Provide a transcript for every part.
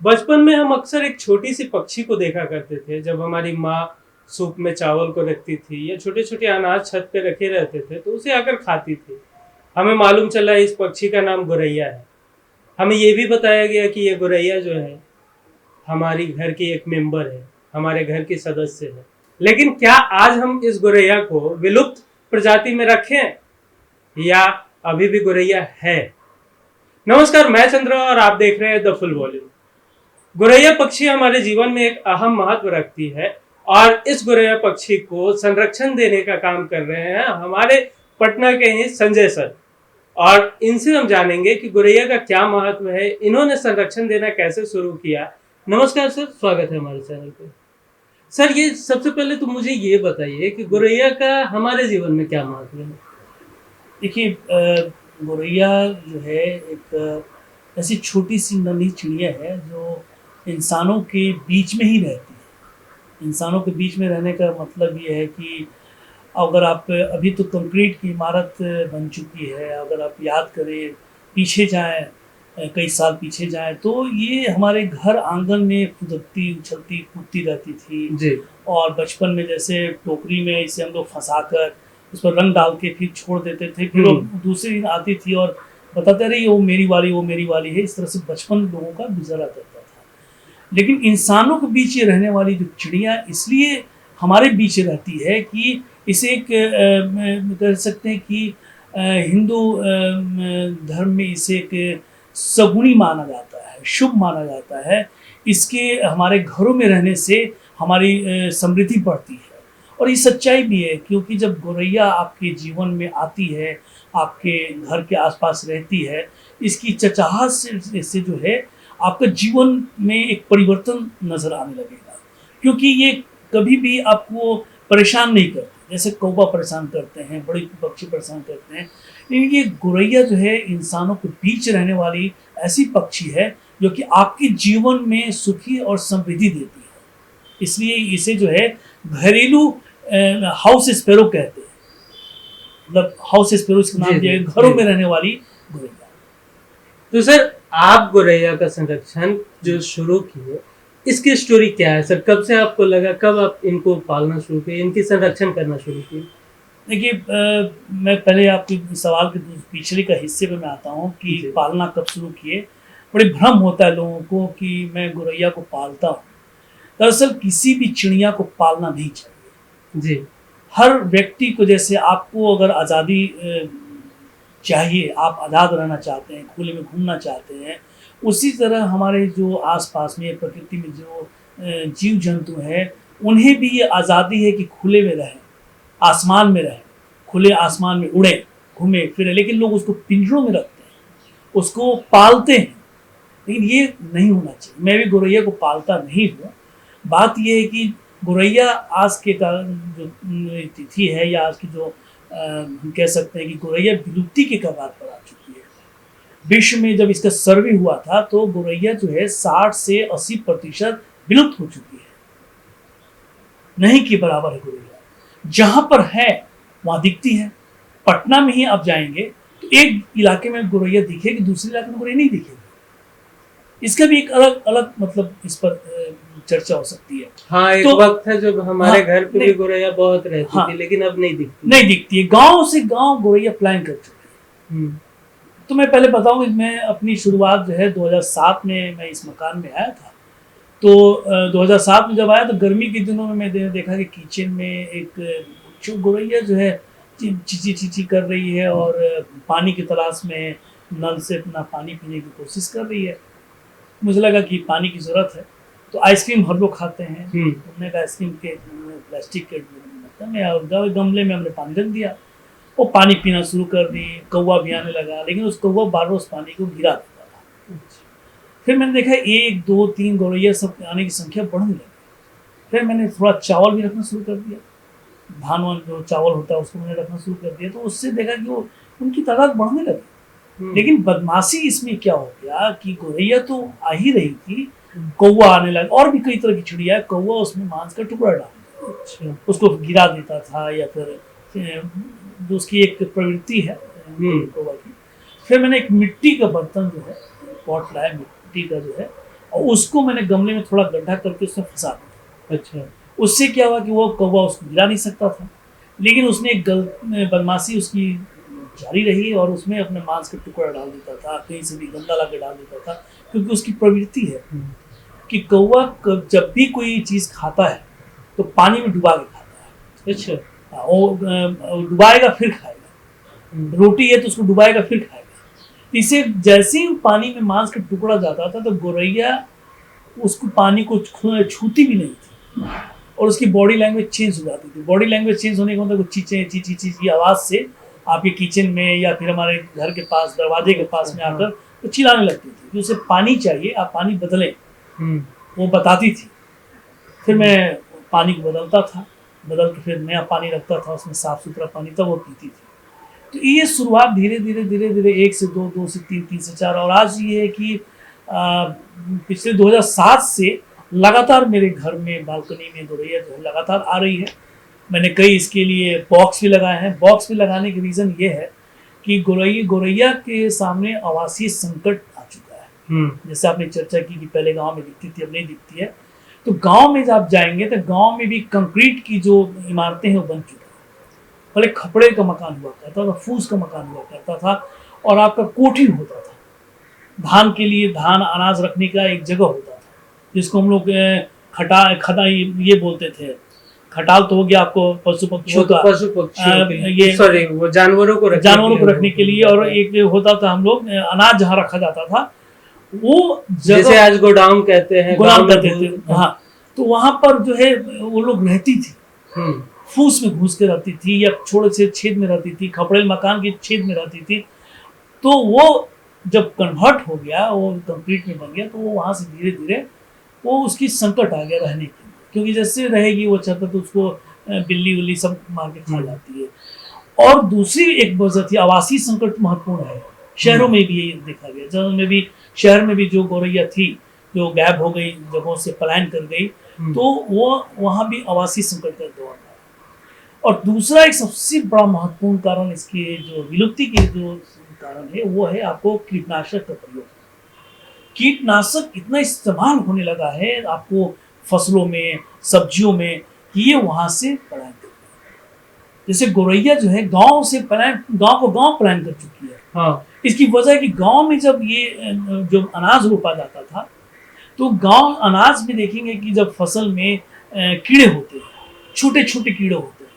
बचपन में हम अक्सर एक छोटी सी पक्षी को देखा करते थे। जब हमारी माँ सूप में चावल को रखती थी या छोटे छोटे अनाज छत पे रखे रहते थे तो उसे आकर खाती थी। हमें मालूम चला इस पक्षी का नाम गोरैया है। हमें ये भी बताया गया कि ये गोरैया जो है हमारी घर की एक मेंबर है, हमारे घर की सदस्य है। लेकिन क्या आज हम इस गोरैया को विलुप्त प्रजाति में रखें या अभी भी गोरैया है? नमस्कार, मैं चंद्र और आप देख रहे हैं द फुल वॉल्यूम। गोरैया पक्षी हमारे जीवन में एक अहम महत्व रखती है और इस गोरैया पक्षी को संरक्षण देने का काम कर रहे हैं हमारे पटना के ही संजय सर। और इनसे हम जानेंगे कि गोरैया का क्या महत्व है, इन्होंने संरक्षण देना कैसे शुरू किया। नमस्कार सर, स्वागत है हमारे चैनल पे। सर, ये सबसे पहले तो मुझे ये बताइए कि गोरैया का हमारे जीवन में क्या महत्व है? देखिए, गोरैया जो है एक ऐसी छोटी सी नन्ही चिड़िया है जो इंसानों के बीच में ही रहती है। इंसानों के बीच में रहने का मतलब ये है कि अगर आप अभी तो कंक्रीट की इमारत बन चुकी है, अगर आप याद करें पीछे जाएं, कई साल पीछे जाएं तो ये हमारे घर आंगन में खुदकती उछलती कूदती रहती थी जी। और बचपन में जैसे टोकरी में इसे हम लोग फंसाकर उस पर रंग डाल के फिर छोड़ देते थे, फिर वो दूसरे दिन आती थी और बताते रही वो मेरी वाली है। इस तरह से बचपन लोगों का गुजरा करता था। लेकिन इंसानों के बीच ये रहने वाली जो चिड़िया इसलिए हमारे बीच रहती है कि इसे एक कह सकते हैं कि हिंदू धर्म में इसे एक सगुनी माना जाता है, शुभ माना जाता है। इसके हमारे घरों में रहने से हमारी समृद्धि बढ़ती है और ये सच्चाई भी है, क्योंकि जब गोरैया आपके जीवन में आती है, आपके घर के आसपास रहती है, इसकी चहचहाहट से जो है आपका जीवन में एक परिवर्तन नजर आने लगेगा। क्योंकि ये कभी भी आपको परेशान नहीं करते, जैसे कौवा परेशान करते हैं, बड़े पक्षी परेशान करते हैं, लेकिन ये गोरैया जो है इंसानों के बीच रहने वाली ऐसी पक्षी है जो कि आपके जीवन में सुखी और समृद्धि देती है। इसलिए इसे जो है घरेलू हाउस स्पैरो कहते हैं। मतलब हाउस स्पैरो इसका नाम दिया है, घरों में रहने वाली गोरैया। तो सर, आप गोरैया का संरक्षण जो शुरू किए, इसकी स्टोरी क्या है सर? कब से आपको लगा, कब आप इनको पालना शुरू किए, इनकी संरक्षण करना शुरू किए? देखिए, मैं पहले आपके सवाल के पिछले का हिस्से में मैं आता हूँ कि पालना कब शुरू किए। बड़े भ्रम होता है लोगों को कि मैं गोरैया को पालता हूँ। दरअसल किसी भी चिड़िया को पालना नहीं चाहिए जी। हर व्यक्ति को, जैसे आपको अगर आज़ादी चाहिए, आप आज़ाद रहना चाहते हैं, खुले में घूमना चाहते हैं, उसी तरह हमारे जो आसपास में प्रकृति में जो जीव जंतु हैं उन्हें भी ये आज़ादी है कि खुले में रहें, आसमान में रहें, खुले आसमान में उड़ें, घूमें फिरें। लेकिन लोग उसको पिंजरों में रखते हैं, उसको पालते हैं, लेकिन ये नहीं होना चाहिए। मैं भी गोरैया को पालता नहीं हूँ। बात यह है कि गोरैया आज के जो तिथि है या आज की जो हम कह सकते हैं कि गोरैया विलुप्ति के कगार पर आ चुकी है। विश्व में जब इसका सर्वे हुआ था तो गोरैया जो है 60 से 80% विलुप्त हो चुकी है, नहीं के बराबर है गोरैया। जहां पर है वहां दिखती है। पटना में ही आप जाएंगे तो एक इलाके में गोरैया दिखेगी, दूसरे इलाके में गोरैया नहीं दिखेगी। इसका भी एक अलग अलग मतलब इस पर चर्चा हो सकती है। हाँ, एक वक्त है जब हमारे घर पे भी गोरैया बहुत रहती थी, लेकिन अब नहीं दिखती है। गांव से गांव गोरैया पलायन कर चुकी है। तो मैं पहले बताऊं, मैं अपनी शुरुआत जो है 2007 में मैं इस मकान में आया था। तो 2007 में जब आया तो गर्मी के दिनों में मैंने देखा कि किचन में एक गोरैया जो है चीची कर रही है और पानी की तलाश में नल से अपना पानी पीने की कोशिश कर रही है। मुझे लगा कि पानी की ज़रूरत है, तो आइसक्रीम हर लोग खाते हैं। हमने कहा आइसक्रीम के प्लास्टिक के गमले में हमने पानी रख दिया, वो पानी पीना शुरू कर दी। कौवा भी आने लगा, लेकिन उस कौवा बार बार उस पानी को गिरा देता था। फिर मैंने देखा 1, 2, 3 गोरैया सब आने की संख्या बढ़ने लगी। फिर मैंने थोड़ा चावल भी रखना शुरू कर दिया, धान वान जो चावल होता है उसको मैंने रखना शुरू कर दिया। तो उससे देखा कि वो उनकी तादाद बढ़ने लगी। लेकिन बदमाशी इसमें क्या हो गया कि गोरैया तो आ ही रही थी, कौवा आने लगा, और भी कई तरह की चिड़िया है। कौवा उसमें मांस का टुकड़ा डाल उसको गिरा देता था, या फिर जो उसकी एक प्रवृत्ति है कौवा की। फिर मैंने एक मिट्टी का बर्तन जो है, पॉट लाया मिट्टी का जो है, और उसको मैंने गमले में थोड़ा गड्ढा करके उसमें फंसा दिया। अच्छा। उससे क्या हुआ कि वो कौवा उसको गिरा नहीं सकता था, लेकिन उसने एक बदमाशी उसकी जारी रही और उसमें अपने मांस का टुकड़ा डाल देता था, कहीं से भी गंदा ला के डाल देता था, क्योंकि उसकी प्रवृत्ति है कि कौवा जब भी कोई चीज़ खाता है तो पानी में डुबा के खाता है। अच्छा। वो डुबाएगा फिर खाएगा, रोटी है तो उसको डुबाएगा फिर खाएगा। इसे जैसे ही पानी में मांस का टुकड़ा जाता था तो गोरैया उसको पानी को छूती भी नहीं थी और उसकी बॉडी लैंग्वेज चेंज हो जाती थी। बॉडी लैंग्वेज चेंज होने का मतलब चीचे ची ची ची की आवाज़ से आपके किचन में या फिर हमारे घर के पास दरवाजे के पास में आकर वो चिल्लाने लगती थी कि उसे पानी चाहिए, आप पानी बदलें। वो बताती थी, फिर मैं पानी को बदलता था, बदल के फिर नया पानी रखता था, उसमें साफ सुथरा पानी था, वो पीती थी। तो ये शुरुआत धीरे धीरे धीरे धीरे 1 से 2, 2 से 3, 3 से 4 और आज ये है कि पिछले 2007 से लगातार मेरे घर में बालकनी में गोरैया जो है लगातार आ रही है। मैंने कई इसके लिए बॉक्स भी लगाए हैं। बॉक्स भी लगाने की रीज़न ये है कि गोरैया के सामने आवासीय संकट आ चुका है। जैसे आपने चर्चा की कि पहले गांव में दिखती थी, अब नहीं दिखती है। तो गांव में जब आप जाएंगे तो गांव में भी कंक्रीट की जो इमारतें हैं वो बन चुकी हैं। पहले खपड़े का मकान हुआ करता था, फूस का मकान हुआ करता था और आपका कोठी होता था। धान के लिए धान अनाज रखने का एक जगह होता था जिसको हम लोग खटा ये बोलते थे। खटाल तो हो गया आपको पशु पक्षियों का, ये सॉरी वो जानवरों को रखने के लिए। और एक होता था हम लोग अनाज जहाँ रखा जाता था वो जैसे आज गोडाउन कहते हैं, गोदाम कहते थे। हाँ, तो वहां पर जो है वो लोग रहती थी, फूस में घुस के रहती थी या छोटे से छेद में रहती थी, खपड़ेल मकान के छेद में रहती थी। तो वो जब कन्वर्ट हो गया, वो कंक्रीट में बन गया, तो वो वहां से धीरे धीरे वो उसकी संकट आ गया रहने की, क्योंकि जैसे रहेगी वो छत तो उसको बिल्ली उल्ली सब मार के खा जाती है। और दूसरी एक वजह थी आवासीय संकट महत्वपूर्ण है। शहरों में भी ये देखा गया, जहाँ में भी शहर में भी जो गोरैया थी जो गायब हो गई, जगहों से पलायन कर गई, तो वो वहाँ भी आवासीय संकट का दौर था। और दूसरा एक सबसे बड़ा महत्वपूर्ण कारण इसके जो विलुप्ति के जो कारण है वो है आपको कीटनाशक का प्रयोग। कीटनाशक इतना इस्तेमाल होने लगा है आपको फसलों में, सब्जियों में, कि ये वहां से पलायन कर गई। जैसे गोरैया जो है गांव से पलायन, गांव को गांव पलायन कर चुकी है। हाँ। इसकी वजह है कि गांव में जब ये जो अनाज रोपा जाता था तो गांव अनाज में देखेंगे कि जब फसल में कीड़े होते हैं, छोटे छोटे कीड़े होते हैं,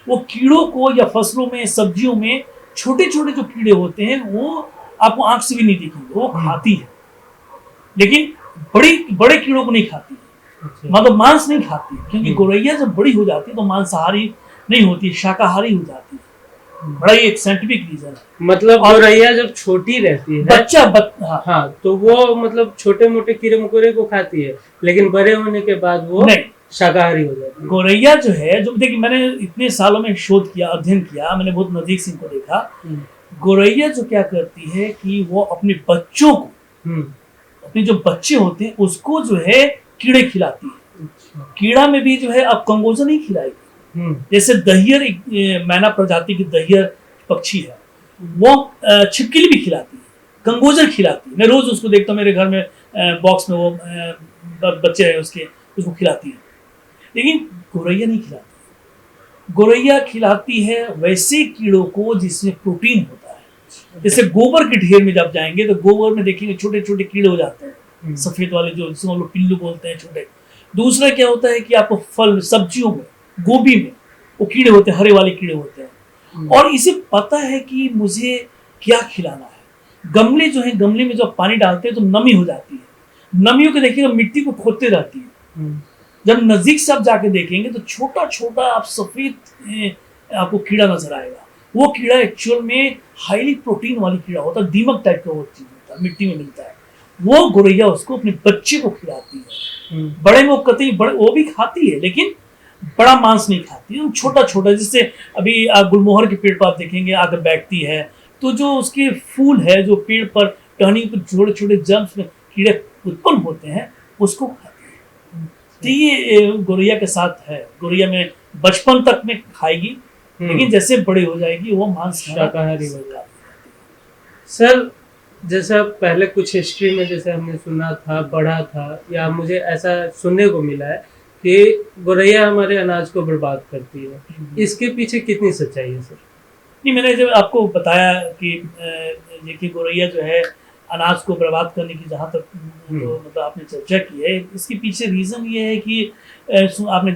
वो कीड़ों को या फसलों में सब्जियों में छोटे छोटे जो कीड़े होते हैं वो आपको आंख से भी नहीं दिखेंगे, वो खाती है, लेकिन बड़े कीड़ों को नहीं खाती है। मतलब मांस नहीं खाती, क्योंकि गोरैया जब बड़ी हो जाती है तो मांसाहारी नहीं होती, शाकाहारी हो जाती है। बड़ा ही एक साइंटिफिक रीजन है। मतलब गोरैया जब छोटी रहती है हाँ, तो वो मतलब छोटे मोटे कीड़े मकोड़े को खाती है, लेकिन बड़े होने के बाद वो नहीं शाकाहारी हो जाती है। गोरैया जो है, जो देखिए मैंने इतने सालों में शोध किया, अध्ययन किया, मैंने बहुत नजदीक से इनको देखा। गोरैया जो क्या करती है कि वो अपने बच्चों को, अपने जो बच्चे होते हैं उसको जो है कीड़े खिलाती है। कीड़ा में भी जो है अब कंगोजर नहीं खिलाएगी। जैसे दहियर, एक मैना प्रजाति की दहियर पक्षी है, वो छिपकली भी खिलाती है, कंगोजर खिलाती है। मैं रोज उसको देखता हूँ, मेरे घर में बॉक्स में वो बच्चे हैं उसके, उसको खिलाती है। लेकिन गोरैया नहीं खिलाती। गोरैया खिलाती है वैसे कीड़ों को जिसमें प्रोटीन होता है। जैसे गोबर के ढेर में जब जाएंगे तो गोबर में देखेंगे छोटे छोटे कीड़े हो जाते हैं, सफेद वाले, जो जिसको हम लोग पिल्लू बोलते हैं, छोटे। दूसरा क्या होता है कि आपको फल सब्जियों में, गोभी में वो कीड़े होते हैं, हरे वाले कीड़े होते हैं। और इसे पता है कि मुझे क्या खिलाना है। गमले जो है, गमले में जब पानी डालते हैं तो नमी हो जाती है, नमियों के देखिएगा मिट्टी को खोदते रहती है। जब नजदीक से आप जाके देखेंगे तो छोटा छोटा आप सफेद आपको कीड़ा नजर आएगा। वो कीड़ा एक्चुअल में हाईली प्रोटीन वाली कीड़ा होता है, दीमक टाइप का वो चीज होता है, मिट्टी में मिलता है। वो गोरैया उसको अपने बच्चे को खिलाती है। बड़े में वो कतई बड़े वो भी खाती है, लेकिन बड़ा मांस नहीं खाती है, छोटा छोटा। जिससे अभी आप गुलमोहर के पेड़ पर आप देखेंगे आकर बैठती है तो जो उसके फूल है, जो पेड़ पर टहनी पर छोटे छोटे जर्म्स में कीड़े उत्पन्न होते हैं, उसको खाती है। तो ये गोरैया के साथ है। गोरैया में बचपन तक में खाएगी, लेकिन जैसे बड़े हो जाएगी वो मांस शाकाहारी हो जाएगी। सर, जैसा पहले कुछ हिस्ट्री में जैसे हमने सुना था, पढ़ा था, या मुझे ऐसा सुनने को मिला है कि गौरैया हमारे अनाज को बर्बाद करती है। इसके पीछे कितनी सच्चाई है सर? नहीं, मैंने जब आपको बताया कि देखिए गौरैया जो है अनाज को बर्बाद करने की जहाँ तक जो मतलब आपने चर्चा की है, इसके पीछे रीज़न ये है कि आपने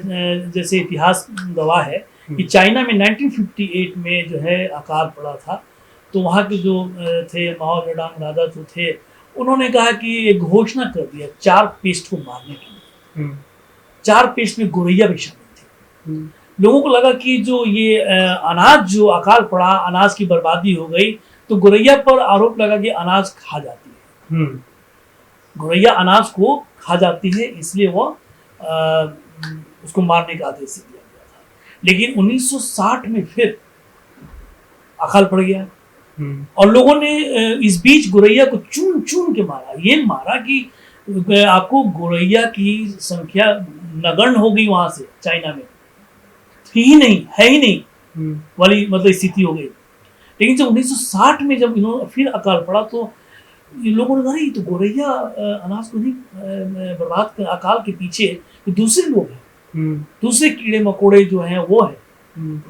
जैसे इतिहास गवाह है कि चाइना में 1958 में जो है अकाल पड़ा था, तो वहाँ के जो थे माओ जेडोंग राजा जो थे, उन्होंने कहा कि एक घोषणा कर दिया 4 पेस्ट को मारने के लिए। 4 पेस्ट में गौरैया भी शामिल थी। लोगों को लगा कि जो ये अनाज जो अकाल पड़ा, अनाज की बर्बादी हो गई, तो गौरैया पर आरोप लगा कि अनाज खा जाती है। गौरैया अनाज को खा जाती है, इसलिए वो उसको मारने का आदेश दिया गया था। लेकिन 1960 में फिर अकाल पड़ गया और लोगों ने इस बीच गौरैया को चुन चुन के मारा। ये मारा कि आपको गौरैया की संख्या नगण्य हो गई, वहां से चाइना में थी ही नहीं, है ही नहीं वाली मतलब स्थिति हो गई। लेकिन जब 1960 में जब इन्होंने फिर अकाल पड़ा, तो लोगों ने कहा ये तो गौरैया अनाज को नहीं बर्बाद कर, अकाल के पीछे तो दूसरे लोग हैं, दूसरे कीड़े मकोड़े जो हैं वो है।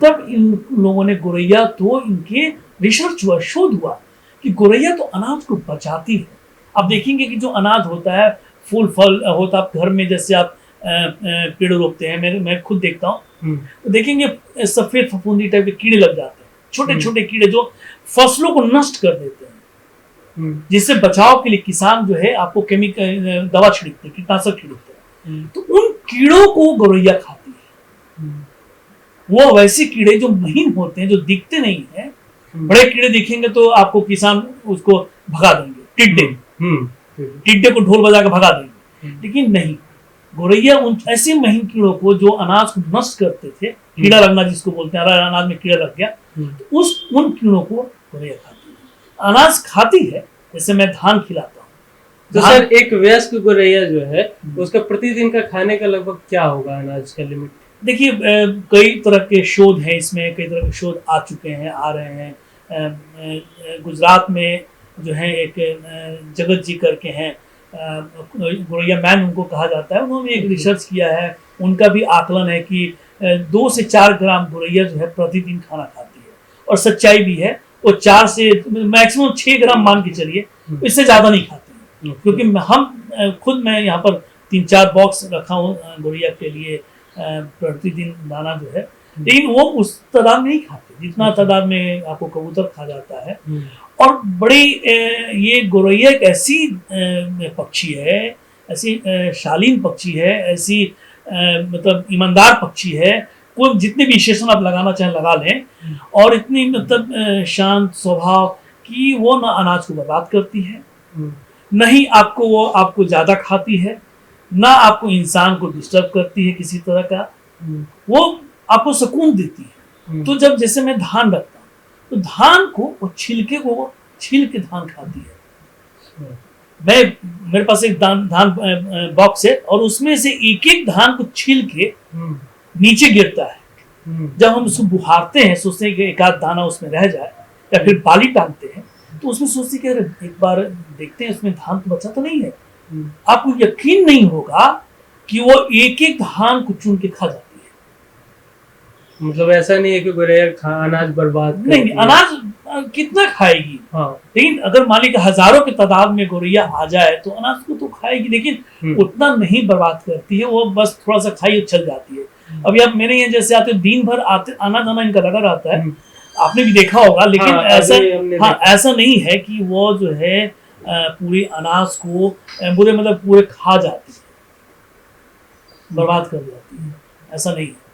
तब इन लोगों ने गौरैया, तो इनके रिसर्च हुआ, शोध हुआ कि गौरैया तो अनाज को बचाती है। आप देखेंगे कि जो अनाज होता है, फूल फल होता है, घर में जैसे आप पेड़ रोपते हैं, मैं खुद देखता हूँ, तो देखेंगे सफेद फफूंदी टाइप के कीड़े लग जाते हैं, छोटे छोटे कीड़े जो फसलों को नष्ट कर देते हैं। जिससे बचाव के लिए किसान जो है आपको केमिकल दवा छिड़कते हैं, कीटनाशक छिड़कते हैं, तो उन कीड़ों को गौरैया खाती है। वो वैसे कीड़े जो महीन होते हैं, जो दिखते नहीं है, बड़े कीड़े दिखेंगे तो आपको किसान उसको भगा देंगे, टिड्डे को ढोल बजा के भगा देंगे, लेकिन नहीं, गौरैया उन ऐसे महीन कीड़ों को जो अनाज को नष्ट करते थे, कीड़ा लगना जिसको बोलते हैं, अनाज में कीड़ा लग गया, तो उन कीड़ों को गौरैया खाती है। अनाज खाती है, जैसे मैं धान खिलाता हूँ। तो सर एक वयस्क गौरैया जो है उसका प्रतिदिन का खाने का लगभग क्या होगा अनाज का लिमिट? देखिए कई तरह के शोध हैं इसमें, कई तरह के शोध आ चुके हैं, आ रहे हैं। गुजरात में जो है एक जगत जी करके हैं, गौरैया मैन उनको कहा जाता है, उन्होंने एक रिसर्च किया है। उनका भी आकलन है कि 2 से 4 ग्राम गौरैया जो है प्रतिदिन खाना खाती है, और सच्चाई भी है, वो 4 से मैक्सिमम 6 ग्राम मान के चलिए, इससे ज़्यादा नहीं खाती है। क्योंकि हम खुद मैं यहाँ पर 3-4 बॉक्स रखा हूँ गौरैया के लिए प्रतिदिन दाना जो है, लेकिन वो उस तादाद में नहीं खाते जितना तादाद में आपको कबूतर खा जाता है। और बड़ी ये गौरैया एक ऐसी पक्षी है, ऐसी शालीन पक्षी है, ऐसी मतलब ईमानदार पक्षी है, कोई जितने भी विशेषण आप लगाना चाहें लगा लें, और इतनी मतलब शांत स्वभाव कि वो ना अनाज को बर्बाद करती है, नहीं आपको वो आपको ज़्यादा खाती है, ना आपको इंसान को डिस्टर्ब करती है किसी तरह का, वो आपको सुकून देती है। तो जब जैसे मैं धान रखता हूँ, तो धान को वो छिलके को छील के धान खाती है। मेरे पास एक धान बॉक्स है, और उसमें से एक एक धान को छील के नीचे गिरता है। जब हम उसको बुहारते हैं, सोचते हैं कि एक आध दाना उसमें रह जाए, या फिर बाली टांगते हैं, तो उसमें सोचते कि एक बार देखते हैं उसमें धान तो बचा तो नहीं है। आपको यकीन नहीं होगा कि वो एक एक धान को चुन के खा जाती है। मतलब ऐसा नहीं है कि गौरैया अनाज बर्बाद नहीं, अनाज कितना खाएगी। हाँ। लेकिन अगर मान लीजिए हजारों के तादाद में गौरैया आ जाए तो अनाज को तो खाएगी, लेकिन उतना नहीं बर्बाद करती है, वो बस थोड़ा सा खाई चल जाती है। अभी आप मेरे यहाँ जैसे आते दिन भर आते, आना जाना इनका लगा रहता है, आपने भी देखा होगा, लेकिन ऐसा नहीं है कि वो जो है पूरे अनाज को बुरे मतलब पूरे खा जाती है, बर्बाद कर जाती है, ऐसा नहीं है।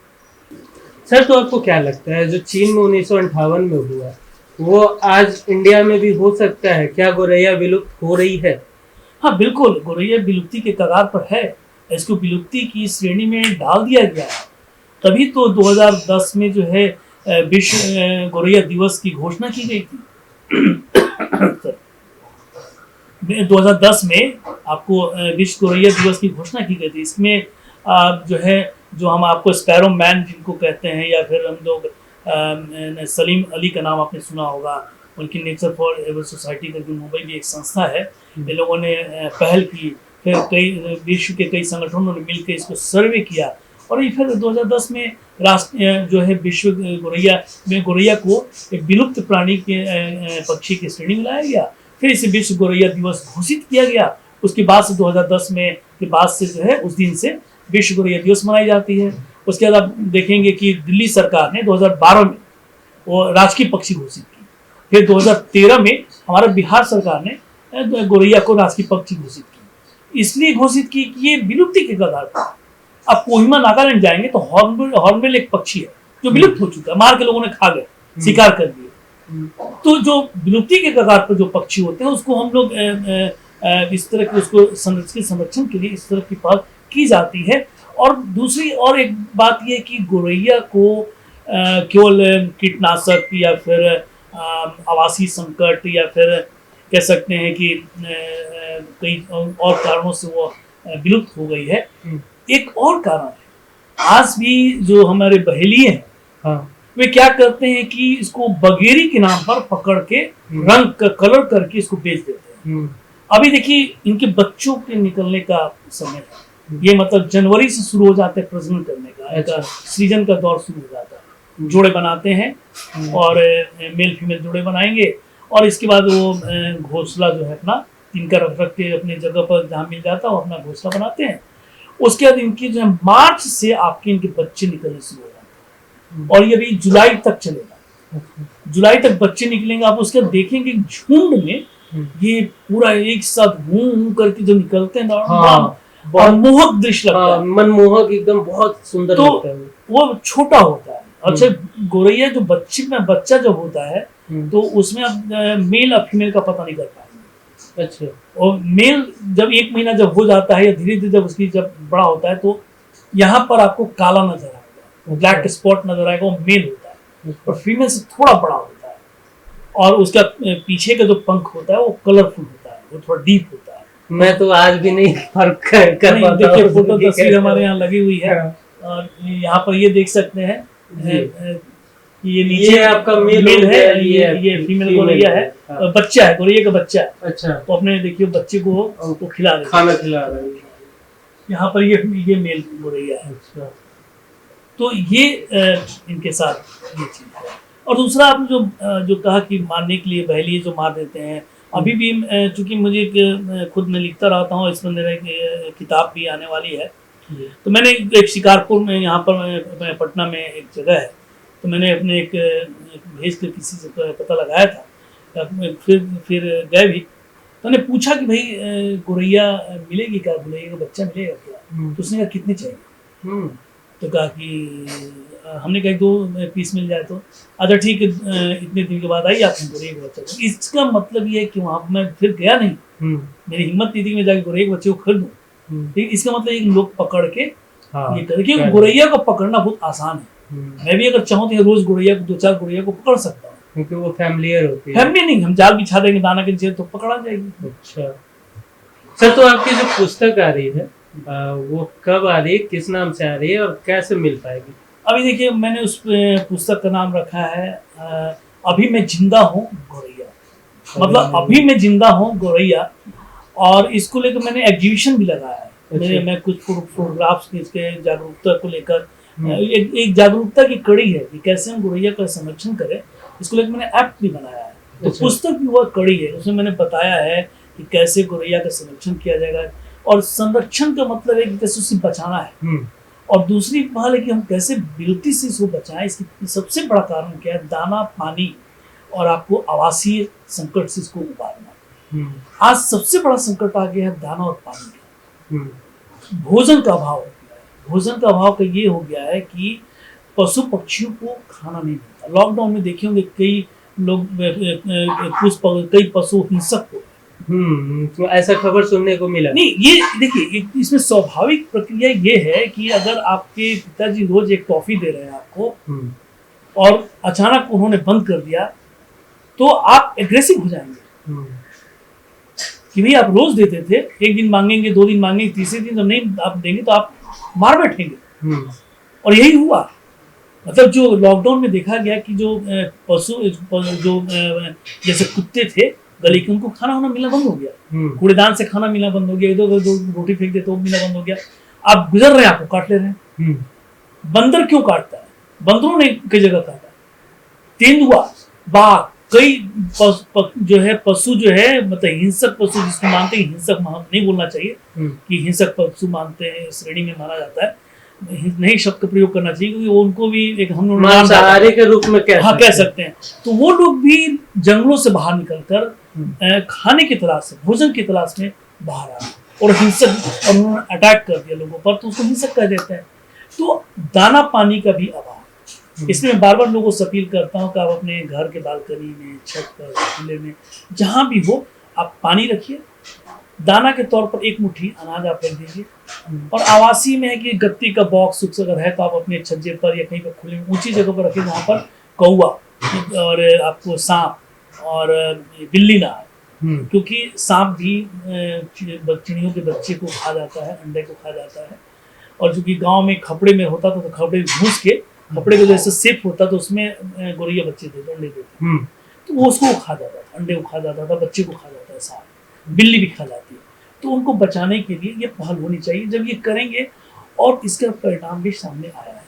सर तो आपको क्या लगता है जो चीन में 1958 में हुआ, वो आज इंडिया में भी हो सकता है? क्या गौरैया विलुप्त हो रही है? हाँ बिल्कुल, गौरैया विलुप्ति के कगार पर है, इसको विलुप्ति की श्रेणी में डाल दिया गया है। तभी तो 2010 में जो है विश्व गौरैया दिवस की घोषणा की गई थी। 2010 में आपको विश्व गौरैया दिवस की घोषणा की गई थी। इसमें जो है, जो हम आपको स्पैरो मैन जिनको कहते हैं, या फिर हम लोग सलीम अली का नाम आपने सुना होगा, उनकी नेचर फॉर एवर सोसाइटी करके मुंबई में एक संस्था है, ये लोगों ने पहल की, फिर कई विश्व के कई संगठनों ने मिलकर इसको सर्वे किया और ये फिर 2010 में राष्ट्र जो है विश्व गोरैया में गोरैया को एक विलुप्त प्राणी के पक्षी की श्रेणी में लाया गया। फिर इसे विश्व गोरैया दिवस घोषित किया गया। उसके बाद से 2010 में के बाद से जो है उस दिन से विश्व गोरैया दिवस मनाई जाती है। उसके बाद आप देखेंगे कि दिल्ली सरकार ने 2012 में वो राजकीय पक्षी घोषित की। फिर 2013 में हमारा बिहार सरकार ने गोरैया को राजकीय पक्षी घोषित की। इसलिए घोषित की कि ये विलुप्ति के कगार पर। अब कोहिमा नागालैंड जाएंगे तो हॉर्नबिल एक पक्षी है जो विलुप्त हो चुका है, मार के लोगों ने खा गए, शिकार कर दिए। तो जो विलुप्ति के कगार पर जो पक्षी होते हैं उसको हम लोग इस तरह के उसको संरक्षण के लिए इस तरह की पहल की जाती है। और दूसरी और एक बात यह कि गोरैया को केवल कीटनाशक या फिर आवासीय संकट या फिर कह सकते हैं कि कई और कारणों से वो विलुप्त हो गई है। एक और कारण है, आज भी जो हमारे बहेलिए हैं, हाँ, वे क्या करते हैं कि इसको बगेरी के नाम पर पकड़ के रंग का कलर करके इसको बेच देते हैं। अभी देखिए इनके बच्चों के निकलने का समय है, ये मतलब जनवरी से शुरू हो जाते हैं प्रजनन करने का, अच्छा। सीजन का दौर शुरू हो जाता है। जोड़े बनाते हैं और मेल फीमेल जोड़े बनाएंगे और इसके बाद वो घोंसला जो है अपना इनका रख के अपने जगह पर जहाँ मिल जाता है वो अपना घोंसला बनाते हैं। उसके बाद इनकी जो है मार्च से आपके इनके बच्चे निकलने शुरू हो जाते हैं और ये भी जुलाई तक चलेगा। जुलाई तक बच्चे निकलेंगे। आप उसके बाद देखेंगे झुंड में ये पूरा एक साथ घूम करके जो निकलते हैं ना, हाँ, और मोहक दृश्य लगता है, मनमोहक, एकदम बहुत सुंदर तो लगता है वो छोटा होता है। अच्छा, गोरैया जो बच्चा जब होता है तो उसमें आप मेल और फीमेल का पता नहीं कर पाएंगे। अच्छा। और मेल जब 1 महीना जब हो जाता है या धीरे धीरे जब उसकी जब बड़ा होता है तो यहाँ पर आपको काला नजर आएगा, ब्लैक स्पॉट नजर आएगा, वो मेल होता है। और फीमेल से थोड़ा बड़ा होता है और उसका पीछे का जो पंख होता है वो कलरफुल होता है, वो थोड़ा डीप होता है। मैं तो आज भी नहीं फर्क कर पाता। देखिए फोटो तस्वीर हमारे यहाँ लगी हुई है और यहाँ पर ये देख सकते हैं ये नीचे आपका मेल है, ये फीमेल गोरैया है, बच्चा है, गोरैया का बच्चा है। अच्छा। तो अपने देखिए बच्चे को खिला रहे हैं, खाना खिला रहा है। यहाँ पर ये मेल गोरैया है। अच्छा। तो ये इनके साथ ये चीज है। और दूसरा आपने जो कहा कि मारने के लिए बहेलिए जो मार देते हैं, अभी भी चूंकि मुझे खुद मैं लिखता रहता हूँ, इसमें मेरा एक किताब भी आने वाली है। तो मैंने एक शिकारपुर में यहाँ पर पटना में एक जगह है, तो मैंने अपने एक भेज कर किसी से पता लगाया था, फिर गए भी, तो मैंने पूछा कि भाई गोरैया मिलेगी क्या, गोरैया का बच्चा मिलेगा क्या? तो उसने कहा कितने चाहिए? तो कहा कि हमने कहा 2 पीस मिल जाए तो अच्छा ठीक है, इतने दिन के बाद आई आपने गोरैया का बच्चा। इसका मतलब ये है कि वहाँ मैं फिर गया नहीं, मेरी हिम्मत नहीं थी कि मैं जाके गोरैया के बच्चे को खरीदूं। ठीक, इसका मतलब एक लोग पकड़ के ये करे, क्योंकि गोरैया को पकड़ना बहुत आसान है। मैं भी अगर चाहूँ तो रोज गोरैया को 2-4 गोरैया को पकड़ सकता हूँ, क्योंकि वो फैमिलियर होती है। फैमिली नहीं, हम जाल बिछा देंगे दाना के नीचे तो पकड़ा जाएगी। अच्छा सर, तो आपकी जो पुस्तक आ रही है वो कब आ रही है, किस नाम से आ रही है और कैसे मिल पाएगी? अभी देखिए मैंने उस पुस्तक का नाम रखा है अभी मैं जिंदा हूँ गोरैया, मतलब अभी मैं जिंदा हूँ गोरैया। और इसको लेकर मैंने एग्जीबिशन भी लगाया है। अच्छा। मैं कुछ फोटोग्राफ्स इसके जागरूकता को लेकर एक जागरूकता की कड़ी है कि कैसे हम गोरैया का संरक्षण करें, इसको लेकर मैंने ऐप भी बनाया है। तो अच्छा। पुस्तक भी वह कड़ी है, उसमें मैंने बताया है कि कैसे गोरैया का संरक्षण किया जाएगा। और संरक्षण का मतलब है कि कैसे उसे बचाना है, और दूसरी पहल है कि हम कैसे विलुप्ति से इसको बचाएं। इसकी सबसे बड़ा कारण क्या है? दाना, पानी और आपको आवासीय संकट से इसको उबारना। आज सबसे बड़ा संकट आ गया है दाना और पानी का। भोजन का अभाव हो गया है। भोजन का अभाव का ये हो गया है कि पशु पक्षियों को खाना नहीं मिलता। लॉकडाउन में देखे होंगे कई लोग कई पशु हिंसक हो, तो ऐसा खबर सुनने को मिला। नहीं, ये देखिए इसमें स्वाभाविक प्रक्रिया ये है कि अगर आपके पिताजी रोज एक टॉफी दे रहे हैं आपको और अचानक उन्होंने बंद कर दिया तो आप एग्रेसिव हो जाएंगे कि भाई आप रोज देते थे, एक दिन मांगेंगे, 2 दिन मांगेंगे, तीसरे दिन जब नहीं आप देंगे तो आप मार बैठेंगे। और यही हुआ। मतलब जो लॉकडाउन में देखा गया कि जो पशु जो जैसे कुत्ते थे गली के, उनको खाना वाना मिलना बंद हो गया, कूड़ेदान से खाना मिलना बंद हो गया, इधर उधर जो रोटी फेंक देते वो मिलना बंद हो गया। आप गुजर रहे हैं, आपको काट ले रहे हैं। बंदर क्यों काटता है? बंदरों ने कई जगह काटा, तेंदुआ, बाघ, कई जो है पशु जो है, मतलब हिंसक पशु जिसको मानते हैं, हिंसक नहीं बोलना चाहिए कि हिंसक पशु मानते हैं, श्रेणी में माना जाता है, नहीं शब्द का प्रयोग करना चाहिए क्योंकि उनको भी एक हम लोग मांसाहारी के रूप में कह सकते हैं। तो वो लोग भी जंगलों से बाहर निकलकर खाने की तलाश से, भोजन की तलाश में बाहर आ और हिंसक, और उन्होंने अटैक कर दिया लोगों पर, तो उसको हिंसक कह देते हैं। तो दाना पानी का भी अभाव, इसलिए मैं बार बार लोगों से अपील करता हूँ कि आप अपने घर के बालकनी में, छत पर, खुले में, जहाँ भी हो, आप पानी रखिए। दाना के तौर पर एक मुट्ठी अनाज आप रख दीजिए। और आवासीय में है कि गत्ती का बॉक्स अगर है तो आप अपने छज्जे पर या कहीं पर खुले में ऊंची जगह पर रखिए, जहाँ पर कौवा और आपको सांप और बिल्ली ना आए, क्योंकि सांप भी चिड़ियों के बच्चे को खा जाता है, अंडे को खा जाता है। और चूंकि गांव में खपड़े में होता था तो खपड़े घुस के, खपड़े को जैसे सेफ होता तो उसमें गोरैया बच्चे देते, अंडे देते, तो वो उसको खा जाता था, अंडे को खा जाता था, बच्चे को खा जाता है सांप, बिल्ली भी खा जाती है। तो उनको बचाने के लिए ये पहल होनी चाहिए। जब ये करेंगे, और इसका परिणाम भी सामने आया है,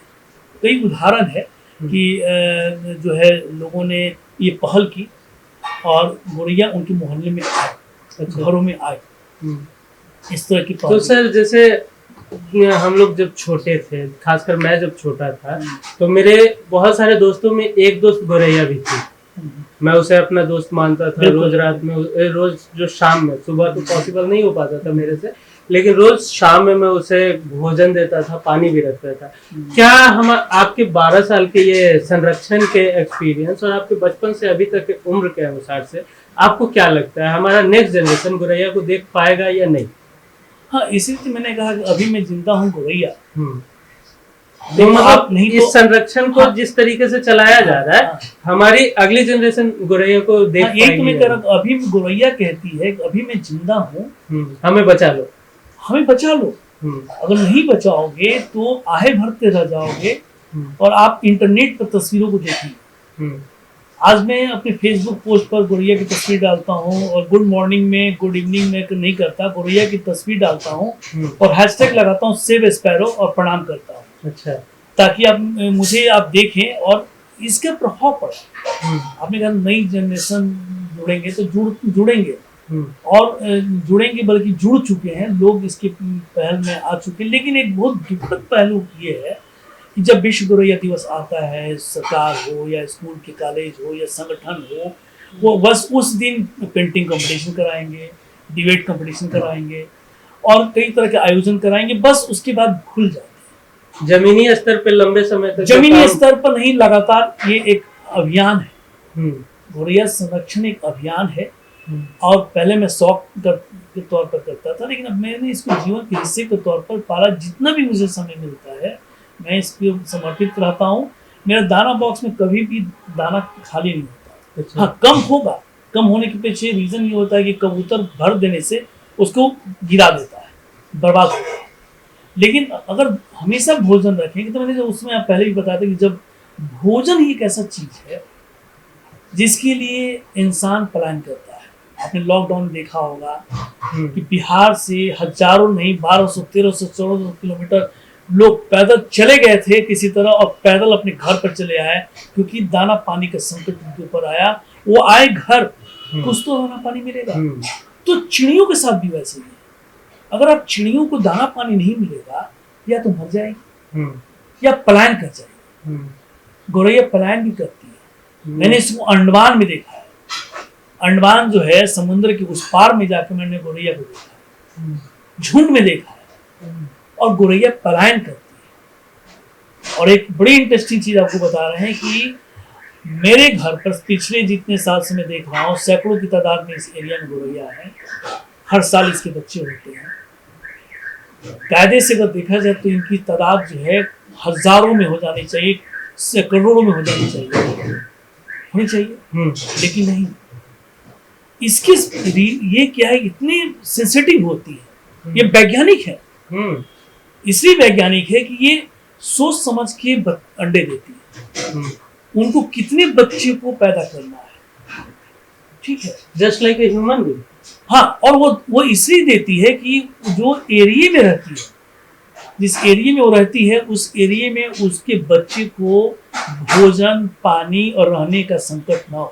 कई उदाहरण है कि जो है लोगों ने ये पहल की और गोरैया उनके मोहल्ले में आए, घरों में आए, इस तरह की पहल। तो सर जैसे हम लोग जब छोटे थे, खासकर मैं जब छोटा था, तो मेरे बहुत सारे दोस्तों में एक दोस्त गोरैया भी थी। मैं उसे अपना दोस्त मानता था। रोज रात में, रोज जो शाम में, सुबह तो पॉसिबल नहीं हो पाता था मेरे से, लेकिन रोज शाम में मैं उसे भोजन देता था, पानी भी रखता था। क्या हम आपके 12 साल के ये संरक्षण के एक्सपीरियंस और आपके बचपन से अभी तक के उम्र के अनुसार से आपको क्या लगता है, हमारा नेक्स्ट जनरेशन गोरैया को देख पाएगा या नहीं? हाँ, इसीलिए मैंने कहा कि अभी मैं जिंदा हूँ गोरैया। तो आप नहीं, इस संरक्षण को जिस तरीके से चलाया जा रहा है, हमारी अगली जनरेशन गोरैया को देख पाएगी? यही तो मैं कह रहा हूँ, अभी गोरैया कहती है अभी मैं जिंदा हूँ, हमें बचा लो, हमें बचा लो। अगर नहीं बचाओगे तो आहे भरते रह जाओगे। और आप इंटरनेट पर तस्वीरों को देखिए। आज मैं अपने फेसबुक पोस्ट पर गोरैया की तस्वीर डालता हूँ, और गुड मॉर्निंग में, गुड इवनिंग में नहीं करता, गोरैया की तस्वीर डालता हूँ और हैशटैग लगाता हूँ सेव स्पैरो और प्रणाम करता हूँ। अच्छा, ताकि आप देखें और इसका प्रभाव पड़ा। आपने कहा नई जनरेशन जुड़ेंगे तो जुड़ेंगे और जुड़ेंगे, बल्कि जुड़ चुके हैं लोग, इसके पहल में आ चुके हैं। लेकिन एक बहुत दुखद पहलू ये है कि जब विश्व गोरैया दिवस आता है, सरकार हो या स्कूल के कॉलेज हो या संगठन हो, वो बस उस दिन पेंटिंग कंपटीशन कराएंगे, डिबेट कंपटीशन कराएंगे और कई तरह के आयोजन कराएंगे, बस उसके बाद भूल जाते हैं। जमीनी स्तर पर लंबे समय तक, जमीनी स्तर पर नहीं, लगातार ये एक अभियान है। गोरैया संरक्षण एक अभियान है। और पहले मैं शौक के तौर पर करता था, लेकिन अब मैंने इसको जीवन के हिस्से के तौर पर पाला। जितना भी मुझे समय मिलता है मैं इसको समर्पित रहता हूँ। मेरा दाना बॉक्स में कभी भी दाना खाली नहीं होता। अच्छा। हाँ, कम होगा, कम होने के पीछे रीजन ये होता है कि कबूतर भर देने से उसको गिरा देता है, बर्बाद होता है। लेकिन अगर हमेशा भोजन रखेंगे, तो मैंने उसमें आप पहले भी बताया था कि जब भोजन ही एक ऐसा चीज है जिसके लिए इंसान पलायन करता है। आपने लॉकडाउन में देखा होगा कि बिहार से हजारों नहीं, 1200, 1300, 1400 किलोमीटर लोग पैदल चले गए थे किसी तरह, और पैदल अपने घर पर चले आए, क्योंकि दाना पानी का संकट उनके ऊपर आया। वो आए घर, कुछ तो दाना पानी मिलेगा। तो चिड़ियों के साथ भी वैसे ही है। अगर आप चिड़ियों को दाना पानी नहीं मिलेगा, या तो मर जाएगी या पलायन कर जाएगी। गोरैया पलायन भी करती है। मैंने इसको अंडमान में देखा है। अंडमान जो है समुद्र के उस पार में जाकर मैंने गोरैया को देखा, झुंड में देखा है, और गोरैया पलायन करती है। और एक बड़ी इंटरेस्टिंग चीज आपको बता रहे हैं कि मेरे घर पर पिछले जितने साल से मैं देख रहा हूँ, सैकड़ों की तादाद में इस एरिया में गोरैया है। हर साल इसके बच्चे होते हैं। कायदे से अगर देखा जाए तो इनकी तादाद जो है हजारों में हो जानी चाहिए, करोड़ों में हो जानी चाहिए, लेकिन नहीं। इसकी ये क्या है, इतनी सेंसिटिव होती है। ये वैज्ञानिक है, इसलिए वैज्ञानिक है कि ये सोच समझ के अंडे देती है। हम्म। उनको कितने बच्चे को पैदा करना है, ठीक है। Just like a human being. हाँ, और वो इसलिए देती है कि जो एरिया में रहती है, जिस एरिया में वो रहती है, उस एरिया में उसके बच्चे को भोजन, पानी और रहने का संकट ना हो।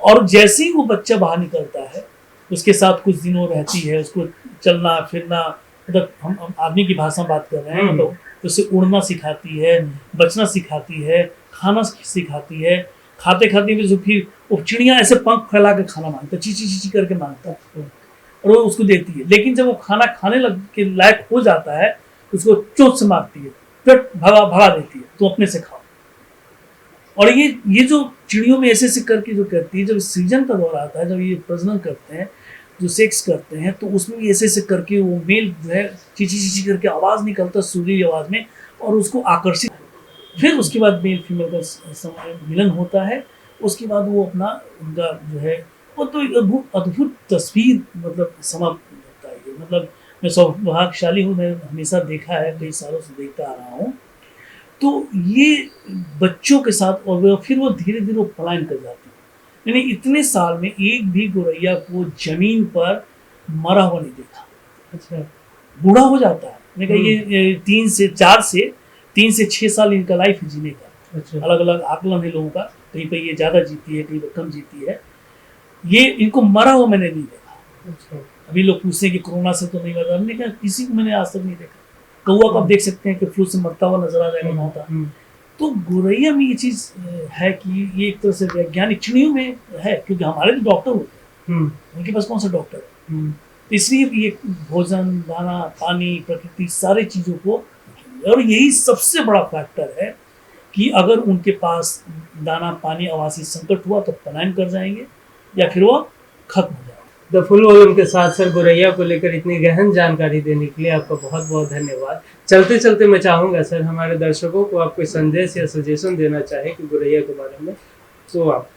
और जैसे ही वो बच्चा बाहर निकलता है, उसके साथ कुछ दिन वो रहती है, उसको चलना फिरना, मतलब हम आदमी की भाषा में बात कर रहे हैं, मतलब उसे उड़ना सिखाती है, बचना सिखाती है, खाना सिखाती है। खाते खाते भी जो फिर वो चिड़िया ऐसे पंख फैला के खाना मांगता है, चीची चीची करके मांगता है, और वो उसको देती है। लेकिन जब वो खाना खाने लग के लायक हो जाता है, उसको चोट से मारती है, फिर भगा देती है, तो अपने से खाओ। और ये जो चिड़ियों में ऐसे करके जो करती है, जब सीजन का दौर आता है, जब ये प्रजनन करते हैं, जो सेक्स करते हैं, तो उसमें भी ऐसे करके वो मेल जो है चीची चीची करके आवाज़ निकलता है सुरीली आवाज़ में, और उसको आकर्षित, फिर उसके बाद मेल फीमेल का मिलन होता है। उसके बाद वो अपना उनका जो है वो तो एक अद्भुत तस्वीर मतलब समाप्त होता है। मतलब मैं सौभाग्यशाली हूँ, मैं हमेशा देखा है, कई सालों से देखता आ रहा हूँ। तो ये बच्चों के साथ, और फिर वो धीरे धीरे पलायन कर जाती है। मैंने इतने साल में एक भी गौरैया को जमीन पर मरा हुआ नहीं देखा। अच्छा। बूढ़ा हो जाता है, मैंने कहा ये 3 से 6 साल इनका लाइफ है जीने का। अच्छा। अलग अलग आकलन है लोगों का, कहीं पे ये ज़्यादा जीती है, कहीं पे कम जीती है। ये इनको मरा हुआ मैंने नहीं देखा। अच्छा। अभी लोग पूछते हैं कि कोरोना से तो नहीं मरा, हमने कहा किसी को मैंने आज तक नहीं देखा। कौवा को आप देख सकते हैं कि फ्लू से मरता हुआ नजर आ जाएगा नहाता। तो गौरैया में ये चीज़ है कि ये एक तरह से वैज्ञानिक, चिड़ियों में है, क्योंकि हमारे तो डॉक्टर होते हैं, उनके पास कौन सा डॉक्टर है। तो इसलिए ये भोजन, दाना, पानी, प्रकृति, सारे चीज़ों को, और यही सबसे बड़ा फैक्टर है कि अगर उनके पास दाना, पानी, आवासीय संकट हुआ तो पलायन कर जाएंगे या फिर वो खत्म हो जाएगा। द फुल वॉल्यूम के साथ सर गौरैया को लेकर इतनी गहन जानकारी देने के लिए आपका बहुत बहुत धन्यवाद। चलते चलते मैं चाहूँगा सर, हमारे दर्शकों को आप कोई संदेश या सजेशन देना चाहे कि गौरैया के बारे में, तो आप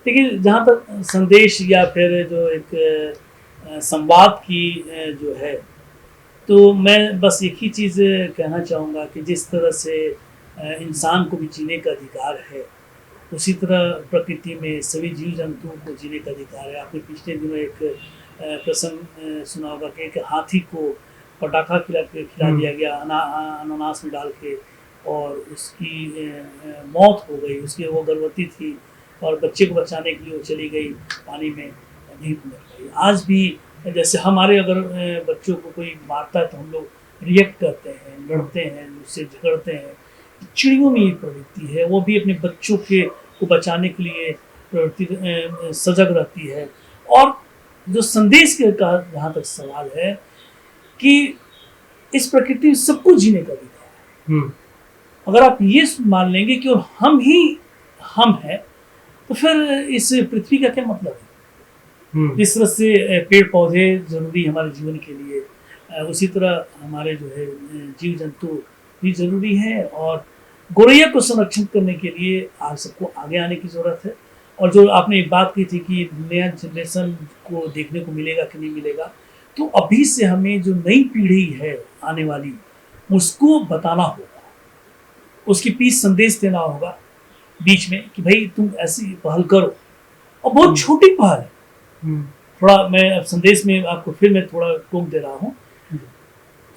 देखिए, जहाँ तक संदेश या फिर जो एक संवाद की जो है, तो मैं बस एक ही चीज़ कहना चाहूँगा कि जिस तरह से इंसान को भी जीने का अधिकार है, उसी तरह प्रकृति में सभी जीव जंतुओं को जीने का अधिकार है। आपने पिछले दिनों एक प्रसंग सुना होगा कि एक हाथी को पटाखा खिला दिया गया अनानास में डाल के, और उसकी मौत हो गई। उसकी वो गर्भवती थी और बच्चे को बचाने के लिए वो चली गई पानी में, नहीं मर पाई। आज भी जैसे हमारे अगर बच्चों को कोई मारता है तो हम लोग रिएक्ट करते हैं, लड़ते हैं, उससे झगड़ते हैं। चिड़ियों में ये प्रवृत्ति है, वो भी अपने बच्चों को बचाने के लिए प्रवृत्ति सजग रहती है। और जो संदेश का जहाँ तक सवाल है कि इस प्रकृति में सबको जीने का अधिकार है। अगर आप ये मान लेंगे कि और हम ही हम हैं, तो फिर इस पृथ्वी का क्या मतलब है। जिस तरह से पेड़ पौधे जरूरी हमारे जीवन के लिए, उसी तरह हमारे जो है जीव जंतु भी जरूरी है। और गौरैया को संरक्षण करने के लिए आप सबको आगे आने की ज़रूरत है। और जो आपने एक बात की थी कि नया जनरेशन को देखने को मिलेगा कि नहीं मिलेगा, तो अभी से हमें जो नई पीढ़ी है आने वाली, उसको बताना होगा, उसके पीछे संदेश देना होगा बीच में कि भाई तुम ऐसी पहल करो। और बहुत छोटी पहल है। थोड़ा मैं अब संदेश में आपको फिर मैं थोड़ा टोक दे रहा हूँ।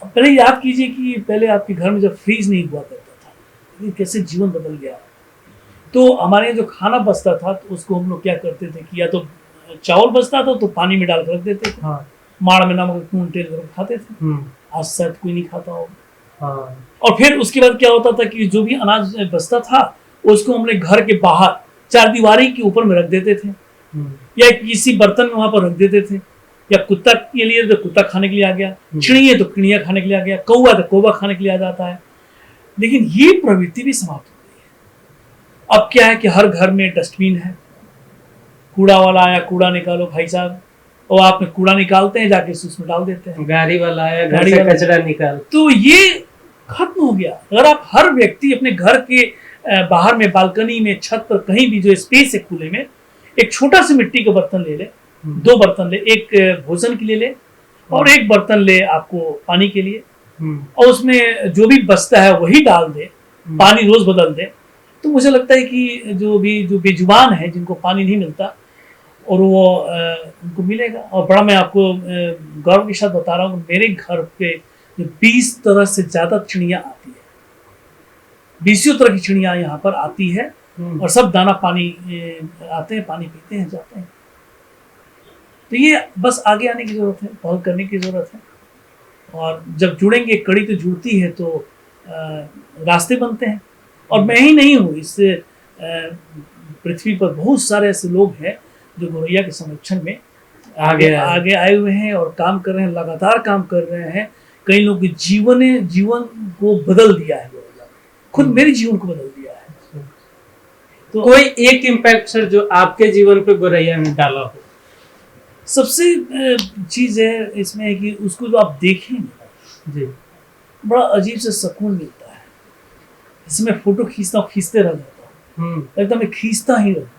पहले याद कीजिए कि पहले आपके घर में जब फ्रीज नहीं हुआ करता था, ये कैसे जीवन बदल गया। तो हमारे यहाँ जो खाना बचता था तो उसको हम लोग क्या करते थे कि या तो चावल बचता था तो पानी में डाल कर रख देते थे। हाँ। माड़ में नमक नून तेल कर खाते थे। आज शायद कोई नहीं खाता होगा। हाँ। और फिर उसके बाद क्या होता था कि जो भी अनाज बचता था उसको हमने घर के बाहर चारदीवारी के ऊपर में रख देते थे, या किसी बर्तन में वहां पर रख देते थे। या कुत्ता के लिए तो कुत्ता खाने के लिए आ गया, चिड़िया तो चिड़िया खाने के लिए आ गया, कौवा तो कौवा खाने के लिए आ जाता है। लेकिन ये प्रवृत्ति भी समाप्त हो गई है। अब क्या है कि हर घर में डस्टबिन है, कूड़ा वाला आया कूड़ा निकालो भाई साहब, और आप कूड़ा निकालते हैं जाके उसमें डाल देते हैं। गाड़ी वाला आया घर से कचरा निकाल। तो ये खत्म हो गया। अगर आप हर व्यक्ति अपने घर के बाहर में, बालकनी में, छत पर, कहीं भी जो स्पेस है खुले में, एक छोटा सा मिट्टी का बर्तन ले ले, 2 बर्तन ले, एक भोजन के लिए ले और एक बर्तन ले आपको पानी के लिए, और उसमें जो भी बचता है वही डाल दे, पानी रोज बदल दे, तो मुझे लगता है कि जो बेजुबान है, जिनको पानी नहीं मिलता, और वो उनको मिलेगा। और बड़ा मैं आपको गौरव के साथ बता रहा हूँ, मेरे घर पे 20 तरह से ज़्यादा चिड़ियाँ आती है, 20 तरह की चिड़ियाँ यहाँ पर आती है, और सब दाना पानी आते हैं, पानी पीते हैं, जाते हैं। तो ये बस आगे आने की ज़रूरत है, पहल करने की ज़रूरत है, और जब जुड़ेंगे, कड़ी तो जुड़ती है तो रास्ते बनते हैं। और मैं ही नहीं हूँ, इससे पृथ्वी पर बहुत सारे ऐसे लोग हैं जो गौरैया के संरक्षण में आगे आए हुए हैं और काम कर रहे हैं, लगातार काम कर रहे हैं। कई लोगों के जीवन को बदल दिया है गौरैया, खुद मेरे जीवन को बदल दिया है। तो कोई एक इम्पैक्ट सर जो आपके जीवन पे गौरैया ने डाला हो? सबसे चीज है इसमें है कि उसको जो आप देखेंगे जी, बड़ा अजीब से सुकून मिलता है। इसमें फोटो खींचते रह जाता हूँ, एकदम मैं खींचता ही रहूँ।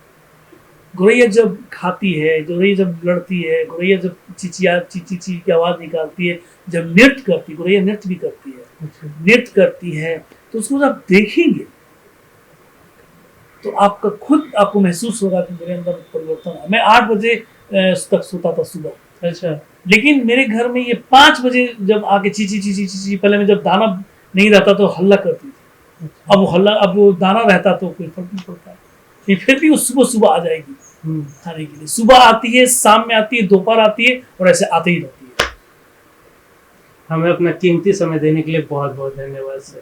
गौरैया जब खाती है, गौरैया जब लड़ती है, गौरैया जब ची की आवाज निकालती है, जब नृत्य करती है, गौरैया नृत्य भी करती है, नृत्य करती है, तो उसको जब आप देखेंगे तो आपको महसूस होगा कि मेरे अंदर परिवर्तन है। मैं 8 बजे तक सोता था सुबह, अच्छा, लेकिन मेरे घर में ये 5 बजे जब आके ची, पहले में जब दाना नहीं रहता तो हल्ला करती थी। अब वो दाना रहता तो कोई फर्क नहीं पड़ता। फिर भी वो सुबह आ जाएगी खाने के लिए। सुबह आती है, शाम में आती है, दोपहर आती है, और ऐसे आते ही रहती है। हमें अपना कीमती समय देने के लिए बहुत बहुत धन्यवाद सर।